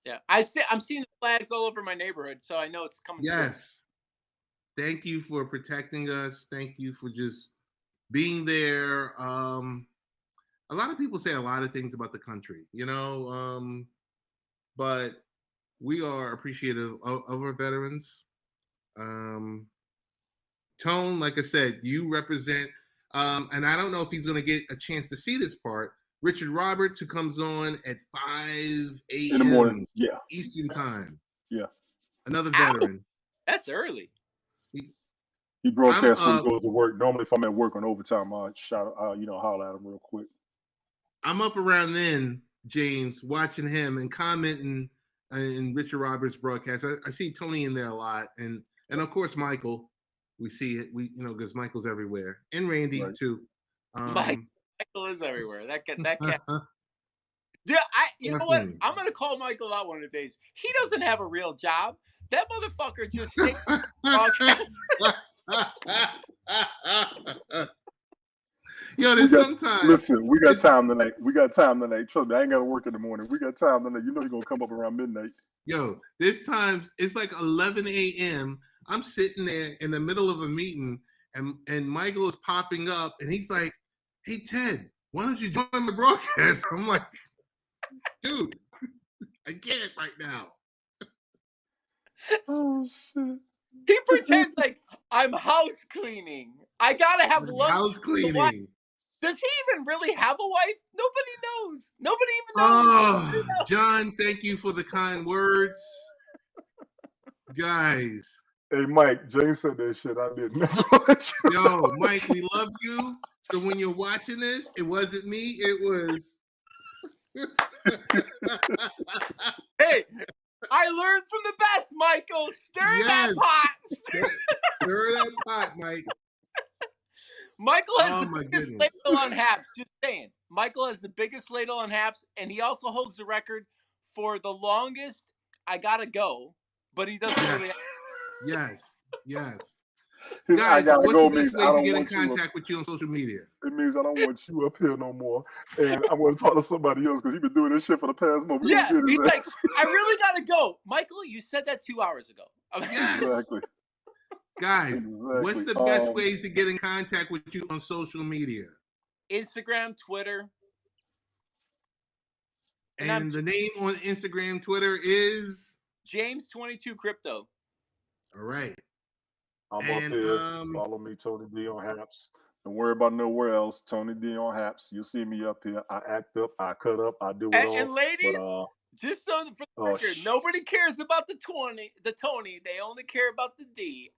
yeah. I'm seeing the flags all over my neighborhood, so I know it's coming soon. Yes. Thank you for protecting us. Thank you for just being there. A lot of people say a lot of things about the country, but we are appreciative of our veterans. Tone, like I said, you represent, and I don't know if he's going to get a chance to see this part. Richard Roberts, who comes on at 5 In the morning. a.m. Yeah. Eastern time. Yeah. Another Ow! veteran. That's early. He broadcasts I'm when up. he goes to work. Normally, if I'm at work on overtime, I holler at him real quick. I'm up around then, James, watching him and commenting in Richard Roberts' broadcast. I see Tony in there a lot, and of course Michael. We see it. Because Michael's everywhere, and Randy Right. too. Michael is everywhere. That cat. Yeah, you know what? I'm gonna call Michael out one of the days. He doesn't have a real job. That motherfucker just stays on the broadcast. Yo, there's sometimes. Listen, we got time tonight. Trust me, I ain't got to work in the morning. We got time tonight. You know he's gonna come up around midnight. Yo, there's times it's like 11 a.m. I'm sitting there in the middle of a meeting, and Michael is popping up, and he's like, "Hey Ted, why don't you join the broadcast?" I'm like, "Dude, I can't right now." Oh shit! He pretends like I'm house cleaning. I gotta have lunch. House cleaning. Does he even really have a wife? Nobody knows. Nobody even Oh, knows. John, thank you for the kind words, guys. Hey Mike, James said that shit. I didn't. Yo, Mike, we love you. So when you're watching this, it wasn't me. It was. Hey, I learned from the best, Michael. Stir that Yes. pot. Stir that pot, Mike. Michael has Oh, my the biggest goodness. ladle on Haps. Just saying. Michael has the biggest ladle on Haps, and he also holds the record for the longest I gotta go, but he doesn't really. Yes. Yes. I Guys, gotta what's go the best means I ways to don't get in want you. contact with you on social media? It means I don't want you up here no more, and I want to talk to somebody else because he's been doing this shit for the past month. We Yeah, gonna get he's his like, ass. I really gotta go. Michael, you said that 2 hours ago. Yes. Exactly. Guys, what's Exactly. the best ways to get in contact with you on social media? Instagram, Twitter. And the name on Instagram, Twitter is James22 Crypto. all right. I'm up here. Follow me, Tony D on Haps. Don't worry about nowhere else. Tony D on Haps. You'll see me up here. I act up, I cut up, I do it all. And ladies, but, just so for the record, nobody cares about the Tony. They only care about the D.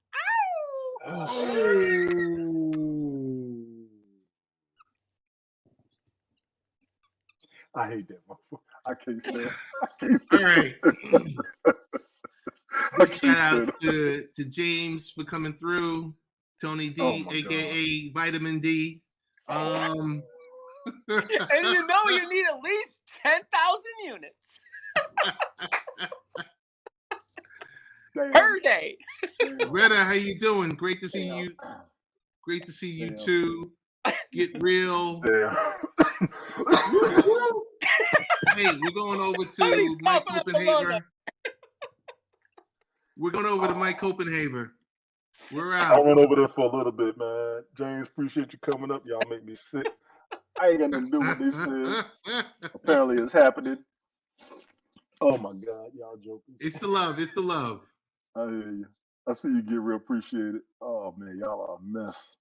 Ow! I hate that motherfucker. I can't stand it. All right. Big shout out to James for coming through. Tony D, aka Vitamin D. And you know you need at least 10,000 units per day. Retta, how you doing? Great to see you. Great to see you too. Get real. Hey, we're going over to Mike Copenhaver. We're going over to Mike Copenhaver. We're out. I went over there for a little bit, man. James, appreciate you coming up. Y'all make me sick. I ain't got nothing to do with this. Apparently it's happening. Oh my God, y'all joking. It's the love. It's the love. I hear you. I see you get real appreciated. Oh man, y'all are a mess.